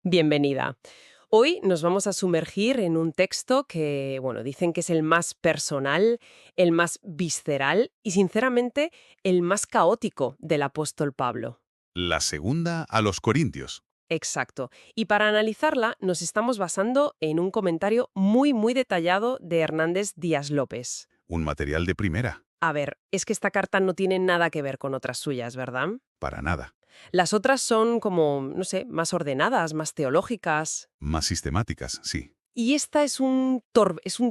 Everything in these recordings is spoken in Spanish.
Bienvenida. Hoy nos vamos a sumergir en un texto que, bueno, dicen que es el más personal, el más visceral y, sinceramente, el más caótico del apóstol Pablo. La segunda a los Corintios. Exacto. Y para analizarla nos estamos basando en un comentario muy detallado de Hernández Díaz López. Un material de primera. A ver, es que esta carta no tiene nada que ver con otras suyas, ¿verdad? Para nada. Las otras son como, no sé, más ordenadas, más teológicas. Más sistemáticas, sí. Y esta es un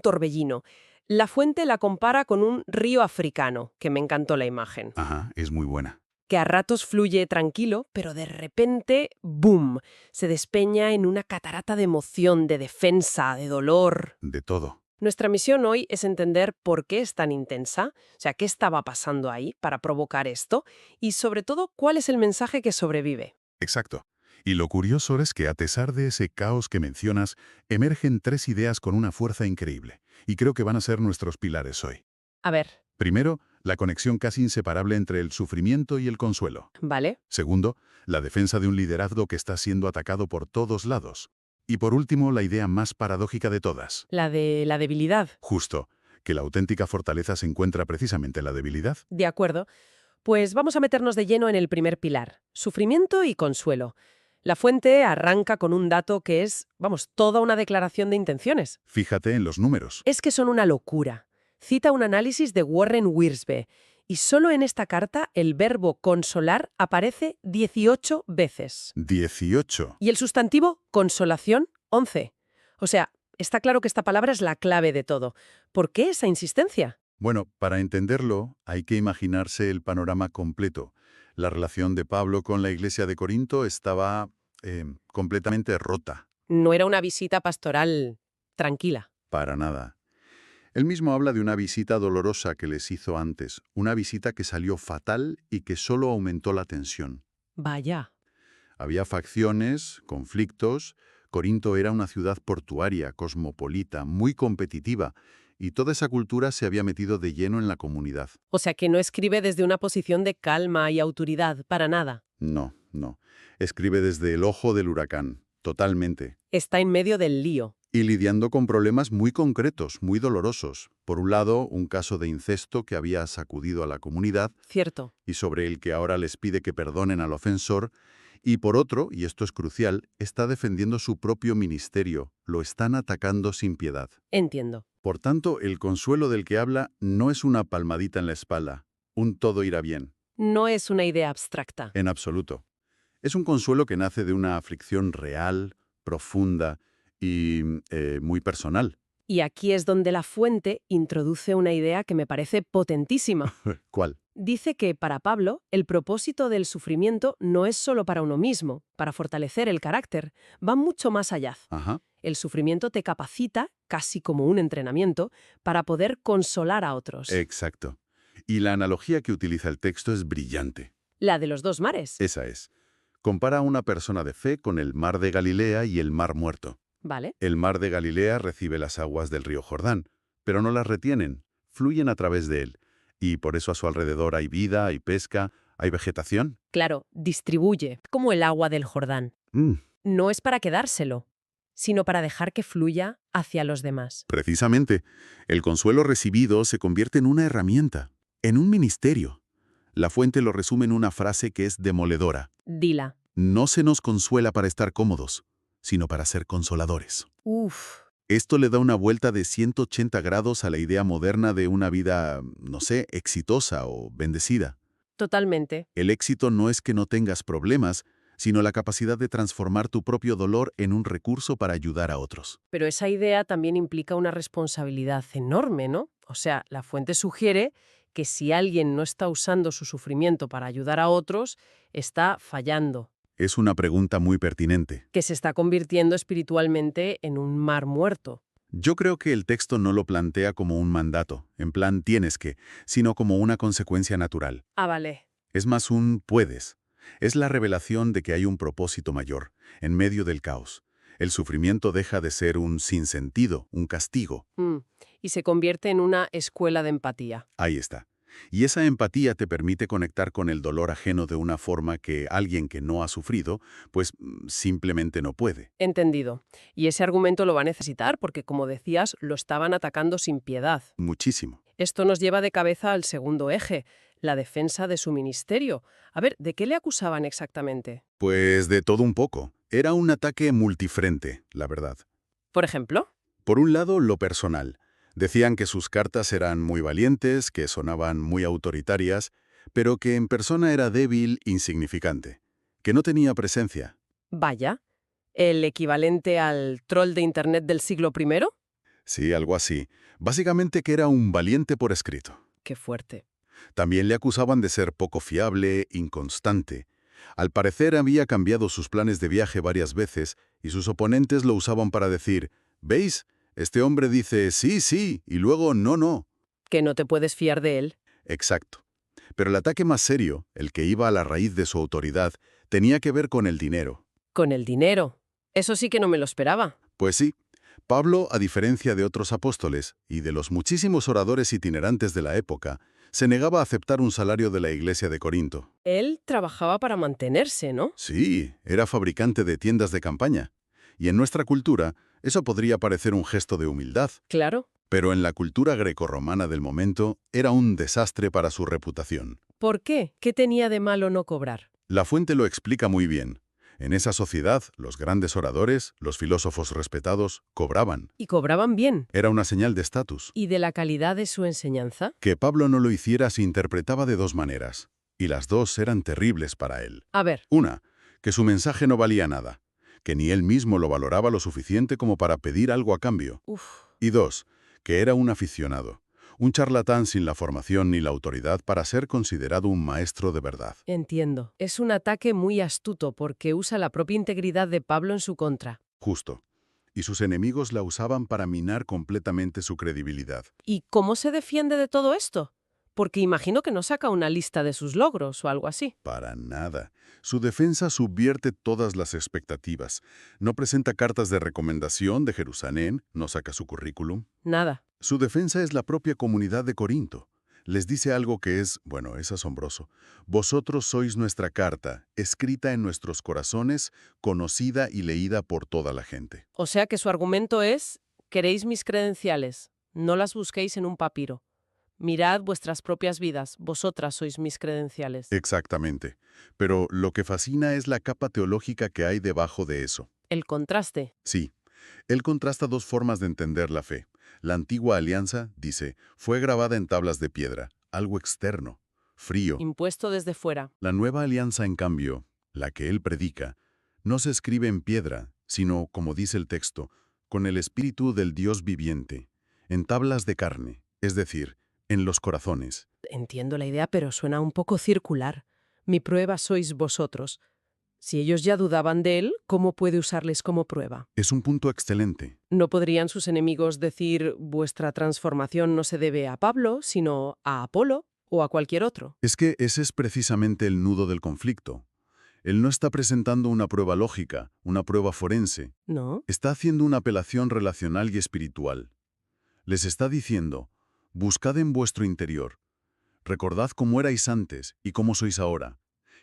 torbellino. La fuente la compara con un río africano, que me encantó la imagen, Ajá, es muy buena. que a ratos fluye tranquilo, pero de repente, ¡boom!, se despeña en una catarata de emoción, de defensa, de dolor. De todo. Nuestra misión hoy es entender por qué es tan intensa, o sea, qué estaba pasando ahí para provocar esto, y sobre todo, cuál es el mensaje que sobrevive. Exacto. Y lo curioso es que a pesar de ese caos que mencionas, emergen tres ideas con una fuerza increíble. Y creo que van a ser nuestros pilares hoy. A ver, Primero, la conexión casi inseparable entre el sufrimiento y el consuelo. ¿vale? Segundo, la defensa de un liderazgo que está siendo atacado por todos lados. Y por último, la idea más paradójica de todas. La de la debilidad. Justo, que la auténtica fortaleza se encuentra precisamente en la debilidad. De acuerdo. Pues vamos a meternos de lleno en el primer pilar, sufrimiento y consuelo. La fuente arranca con un dato que es, vamos, toda una declaración de intenciones. Fíjate en los números. Es que son una locura. Cita un análisis de Warren Wiersbe, y solo en esta carta el verbo consolar aparece 18 veces. 18. Y el sustantivo consolación, 11. O sea, está claro que esta palabra es la clave de todo. ¿Por qué esa insistencia? Bueno, para entenderlo, hay que imaginarse el panorama completo. La relación de Pablo con la iglesia de Corinto estaba completamente rota. No era una visita pastoral tranquila. Para nada. Él mismo habla de una visita dolorosa que les hizo antes, una visita que salió fatal y que solo aumentó la tensión. Vaya. Había facciones, conflictos. Corinto era una ciudad portuaria, cosmopolita, muy competitiva, y toda esa cultura se había metido de lleno en la comunidad. O sea que no escribe desde una posición de calma y autoridad, para nada. No, no. Escribe desde el ojo del huracán, totalmente. Está en medio del lío. Y lidiando con problemas muy concretos, muy dolorosos. Por un lado, un caso de incesto que había sacudido a la comunidad Cierto. y sobre el que ahora les pide que perdonen al ofensor. Y por otro, y esto es crucial, está defendiendo su propio ministerio. Lo están atacando sin piedad. Entiendo. Por tanto, el consuelo del que habla no es una palmadita en la espalda. Un todo irá bien. No es una idea abstracta. En absoluto. Es un consuelo que nace de una aflicción real, profunda y muy personal. Y aquí es donde la fuente introduce una idea que me parece potentísima. ¿Cuál? Dice que para Pablo el propósito del sufrimiento no es solo para uno mismo, para fortalecer el carácter, va mucho más allá. Ajá, El sufrimiento te capacita, casi como un entrenamiento, para poder consolar a otros. exacto. Y la analogía que utiliza el texto es brillante. La de los dos mares. Esa es. Compara a una persona de fe con el mar de Galilea y el mar muerto. ¿Vale? El mar de Galilea recibe las aguas del río Jordán, pero no las retienen, fluyen a través de él. Y por eso a su alrededor hay vida, hay pesca, hay vegetación. Claro, distribuye, como el agua del Jordán. Mm, No es para quedárselo, sino para dejar que fluya hacia los demás. Precisamente, el consuelo recibido se convierte en una herramienta, en un ministerio. La fuente lo resume en una frase que es demoledora. Dila. No se nos consuela para estar cómodos, sino para ser consoladores. Uf, Esto le da una vuelta de 180 grados a la idea moderna de una vida, no sé, exitosa o bendecida. totalmente. El éxito no es que no tengas problemas, sino la capacidad de transformar tu propio dolor en un recurso para ayudar a otros. Pero esa idea también implica una responsabilidad enorme, ¿no? O sea, la fuente sugiere que si alguien no está usando su sufrimiento para ayudar a otros, está fallando, Es una pregunta muy pertinente. que se está convirtiendo espiritualmente en un mar muerto. Yo creo que el texto no lo plantea como un mandato, en plan tienes que, sino como una consecuencia natural. Ah, vale. Es más un puedes. Es la revelación de que hay un propósito mayor, en medio del caos. El sufrimiento deja de ser un sinsentido, un castigo. Y se convierte en una escuela de empatía. Ahí está. Y esa empatía te permite conectar con el dolor ajeno de una forma que alguien que no ha sufrido, pues simplemente no puede. Entendido. Y ese argumento lo va a necesitar porque, como decías, lo estaban atacando sin piedad. Muchísimo. Esto nos lleva de cabeza al segundo eje, la defensa de su ministerio. A ver, ¿de qué le acusaban exactamente? Pues de todo un poco. Era un ataque multifrente, la verdad. Por ejemplo, Por un lado, lo personal. Decían que sus cartas eran muy valientes, que sonaban muy autoritarias, pero que en persona era débil, insignificante, que no tenía presencia. vaya, el equivalente al troll de Internet del siglo I. Sí, algo así. Básicamente que era un valiente por escrito. Qué fuerte. También le acusaban de ser poco fiable, inconstante. Al parecer había cambiado sus planes de viaje varias veces y sus oponentes lo usaban para decir, ¿veis? Este hombre dice sí, sí, y luego no, no. Que no te puedes fiar de él. Exacto. Pero el ataque más serio, el que iba a la raíz de su autoridad, tenía que ver con el dinero. Con el dinero. Eso sí que no me lo esperaba. Pues sí, Pablo, a diferencia de otros apóstoles y de los muchísimos oradores itinerantes de la época, se negaba a aceptar un salario de la iglesia de Corinto. Él trabajaba para mantenerse, ¿no? Sí, era fabricante de tiendas de campaña. Y en nuestra cultura, eso podría parecer un gesto de humildad, Claro. pero en la cultura grecorromana del momento era un desastre para su reputación. ¿Por qué? ¿Qué tenía de malo no cobrar? La fuente lo explica muy bien. En esa sociedad, los grandes oradores, los filósofos respetados, cobraban. Y cobraban bien. Era una señal de estatus. ¿Y de la calidad de su enseñanza? Que Pablo no lo hiciera se interpretaba de dos maneras, y las dos eran terribles para él. A ver, Una, que su mensaje no valía nada, que ni él mismo lo valoraba lo suficiente como para pedir algo a cambio. uff, Y dos, que era un aficionado, un charlatán sin la formación ni la autoridad para ser considerado un maestro de verdad. entiendo. Es un ataque muy astuto porque usa la propia integridad de Pablo en su contra. Justo. Y sus enemigos la usaban para minar completamente su credibilidad. ¿Y cómo se defiende de todo esto? Porque imagino que no saca una lista de sus logros o algo así. Para nada. Su defensa subvierte todas las expectativas. No presenta cartas de recomendación de Jerusalén, no saca su currículum. Nada. Su defensa es la propia comunidad de Corinto. Les dice algo que es, bueno, es asombroso. Vosotros sois nuestra carta, escrita en nuestros corazones, conocida y leída por toda la gente. O sea que su argumento es, queréis mis credenciales, no las busquéis en un papiro. Mirad vuestras propias vidas, vosotras sois mis credenciales. Exactamente. Pero lo que fascina es la capa teológica que hay debajo de eso. El contraste. Sí, él contrasta dos formas de entender la fe. La antigua alianza, dice, fue grabada en tablas de piedra, algo externo, frío. Impuesto desde fuera. La nueva alianza, en cambio, la que él predica, no se escribe en piedra, sino, como dice el texto, con el espíritu del Dios viviente, en tablas de carne, es decir, en los corazones. Entiendo la idea, pero suena un poco circular. Mi prueba sois vosotros. Si ellos ya dudaban de él, ¿cómo puede usarles como prueba? Es un punto excelente. ¿No podrían sus enemigos decir vuestra transformación no se debe a Pablo, sino a Apolo o a cualquier otro? Es que ese es precisamente el nudo del conflicto. Él no está presentando una prueba lógica, una prueba forense. ¿No? Está haciendo una apelación relacional y espiritual. Les está diciendo, buscad en vuestro interior. Recordad cómo erais antes y cómo sois ahora.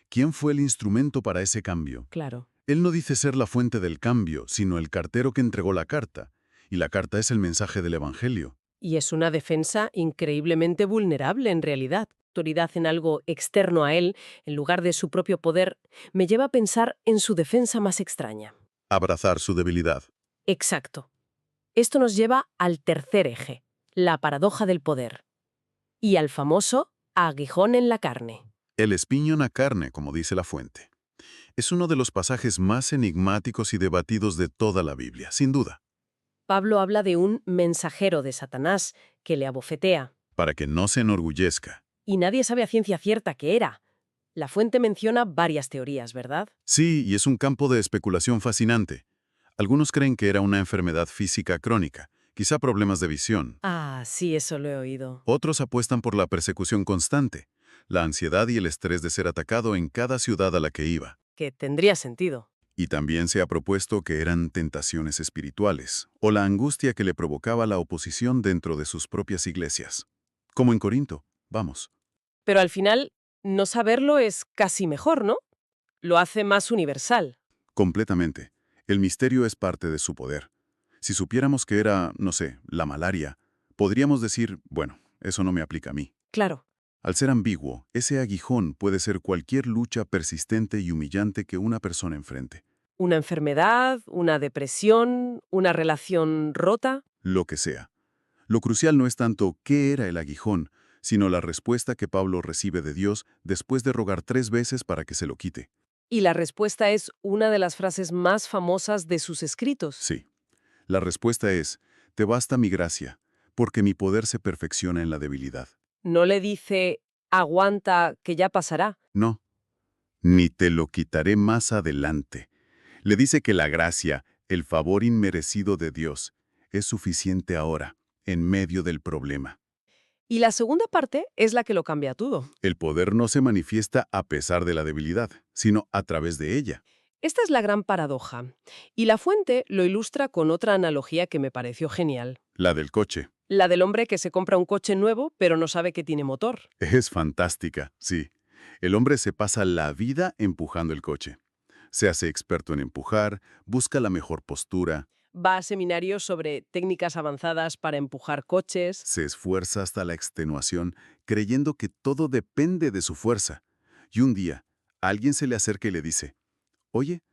¿Quién fue el instrumento para ese cambio? Claro. Él no dice ser la fuente del cambio, sino el cartero que entregó la carta. Y la carta es el mensaje del Evangelio. Y es una defensa increíblemente vulnerable en realidad. Autoridad en algo externo a él, en lugar de su propio poder, me lleva a pensar en su defensa más extraña. Abrazar su debilidad. Exacto. Esto nos lleva al tercer eje, la paradoja del poder. Y al famoso aguijón en la carne. El espiño en la carne, como dice la fuente. Es uno de los pasajes más enigmáticos y debatidos de toda la Biblia, sin duda. Pablo habla de un mensajero de Satanás que le abofetea. Para que no se enorgullezca. Y nadie sabe a ciencia cierta qué era. La fuente menciona varias teorías, ¿verdad? Sí, y es un campo de especulación fascinante. Algunos creen que era una enfermedad física crónica, quizá problemas de visión. Ah, sí, eso lo he oído. Otros apuestan por la persecución constante, la ansiedad y el estrés de ser atacado en cada ciudad a la que iba. Que tendría sentido. Y también se ha propuesto que eran tentaciones espirituales, o la angustia que le provocaba la oposición dentro de sus propias iglesias. Como en Corinto, vamos. Pero al final, no saberlo es casi mejor, ¿no? Lo hace más universal. Completamente. El misterio es parte de su poder. Si supiéramos que era, no sé, la malaria, podríamos decir, bueno, eso no me aplica a mí. Claro. Al ser ambiguo, ese aguijón puede ser cualquier lucha persistente y humillante que una persona enfrente. Una enfermedad, una depresión, una relación rota. Lo que sea. Lo crucial no es tanto qué era el aguijón, sino la respuesta que Pablo recibe de Dios después de rogar 3 veces para que se lo quite. Y la respuesta es una de las frases más famosas de sus escritos. Sí. La respuesta es, te basta mi gracia, porque mi poder se perfecciona en la debilidad. No le dice, aguanta, que ya pasará. No, ni te lo quitaré más adelante. Le dice que la gracia, el favor inmerecido de Dios, es suficiente ahora, en medio del problema. Y la segunda parte es la que lo cambia todo. El poder no se manifiesta a pesar de la debilidad, sino a través de ella. Esta es la gran paradoja. Y La Fuente lo ilustra con otra analogía que me pareció genial. La del coche. La del hombre que se compra un coche nuevo pero no sabe que tiene motor. Es fantástica, sí. El hombre se pasa la vida empujando el coche. Se hace experto en empujar, busca la mejor postura, Va a seminarios sobre técnicas avanzadas para empujar coches. se esfuerza hasta la extenuación, creyendo que todo depende de su fuerza. Y un día, alguien se le acerca y le dice, oye,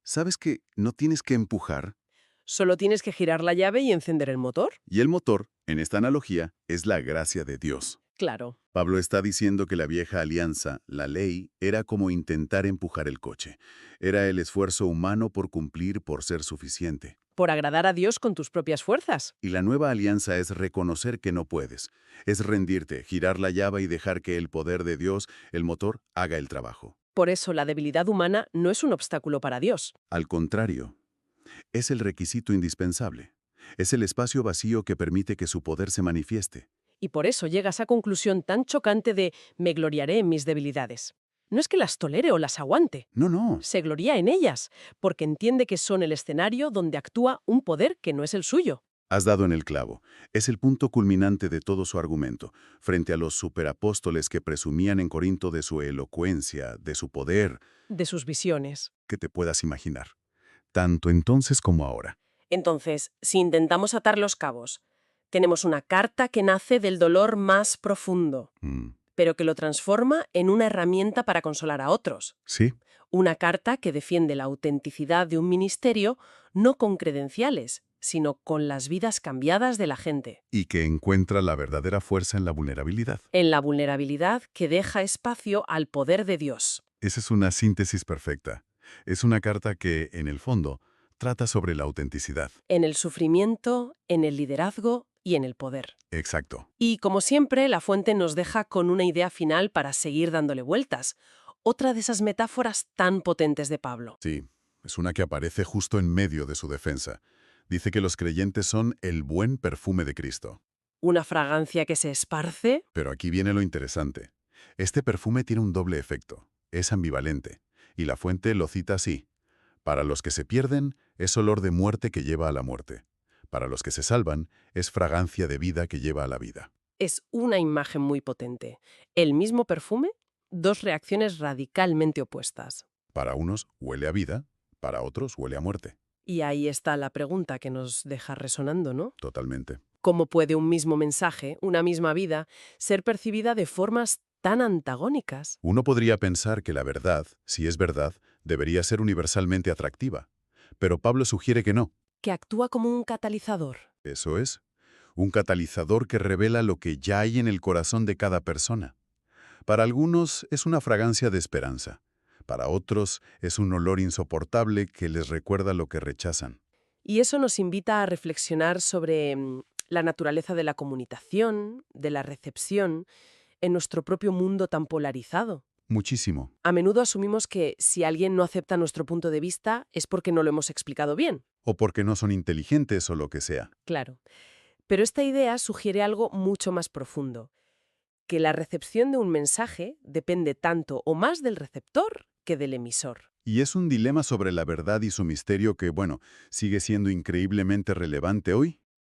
¿sabes que no tienes que empujar? Solo tienes que girar la llave y encender el motor. Y el motor, en esta analogía, es la gracia de Dios. Claro. Pablo está diciendo que la vieja alianza, la ley, era como intentar empujar el coche. Era el esfuerzo humano por cumplir, por ser suficiente. Por agradar a Dios con tus propias fuerzas. Y la nueva alianza es reconocer que no puedes. Es rendirte, girar la llave y dejar que el poder de Dios, el motor, haga el trabajo. Por eso la debilidad humana no es un obstáculo para Dios. Al contrario, es el requisito indispensable. Es el espacio vacío que permite que su poder se manifieste. Y por eso llega a esa conclusión tan chocante de me gloriaré en mis debilidades. No es que las tolere o las aguante. No, no. Se gloría en ellas, porque entiende que son el escenario donde actúa un poder que no es el suyo. Has dado en el clavo. Es el punto culminante de todo su argumento, frente a los superapóstoles que presumían en Corinto de su elocuencia, de su poder, De sus visiones. que te puedas imaginar. Tanto entonces como ahora. Entonces, si intentamos atar los cabos, tenemos una carta que nace del dolor más profundo, pero que lo transforma en una herramienta para consolar a otros. ¿Sí? Una carta que defiende la autenticidad de un ministerio no con credenciales, sino con las vidas cambiadas de la gente. Y que encuentra la verdadera fuerza en la vulnerabilidad. En la vulnerabilidad que deja espacio al poder de Dios. Esa es una síntesis perfecta. Es una carta que, en el fondo, trata sobre la autenticidad. En el sufrimiento, en el liderazgo y en el poder. Exacto. Y, como siempre, La Fuente nos deja con una idea final para seguir dándole vueltas. Otra de esas metáforas tan potentes de Pablo. Sí, es una que aparece justo en medio de su defensa. Dice que los creyentes son el buen perfume de Cristo. Una fragancia que se esparce. Pero aquí viene lo interesante. Este perfume tiene un doble efecto. Es ambivalente. Y La Fuente lo cita así. Para los que se pierden, es olor de muerte que lleva a la muerte. Para los que se salvan, es fragancia de vida que lleva a la vida. Es una imagen muy potente. El mismo perfume, dos reacciones radicalmente opuestas. Para unos huele a vida, para otros huele a muerte. Y ahí está la pregunta que nos deja resonando, ¿no? Totalmente. ¿Cómo puede un mismo mensaje, una misma vida, ser percibida de formas tan antagónicas? Uno podría pensar que la verdad, si es verdad, debería ser universalmente atractiva. Pero Pablo sugiere que no. Que actúa como un catalizador. Eso es. Un catalizador que revela lo que ya hay en el corazón de cada persona. Para algunos es una fragancia de esperanza. Para otros es un olor insoportable que les recuerda lo que rechazan. Y eso nos invita a reflexionar sobre la naturaleza de la comunicación, de la recepción, en nuestro propio mundo tan polarizado. Muchísimo. A menudo asumimos que si alguien no acepta nuestro punto de vista es porque no lo hemos explicado bien. O porque no son inteligentes o lo que sea. Claro. Pero esta idea sugiere algo mucho más profundo. Que la recepción de un mensaje depende tanto o más del receptor que del emisor. Y es un dilema sobre la verdad y su misterio que, bueno, sigue siendo increíblemente relevante hoy.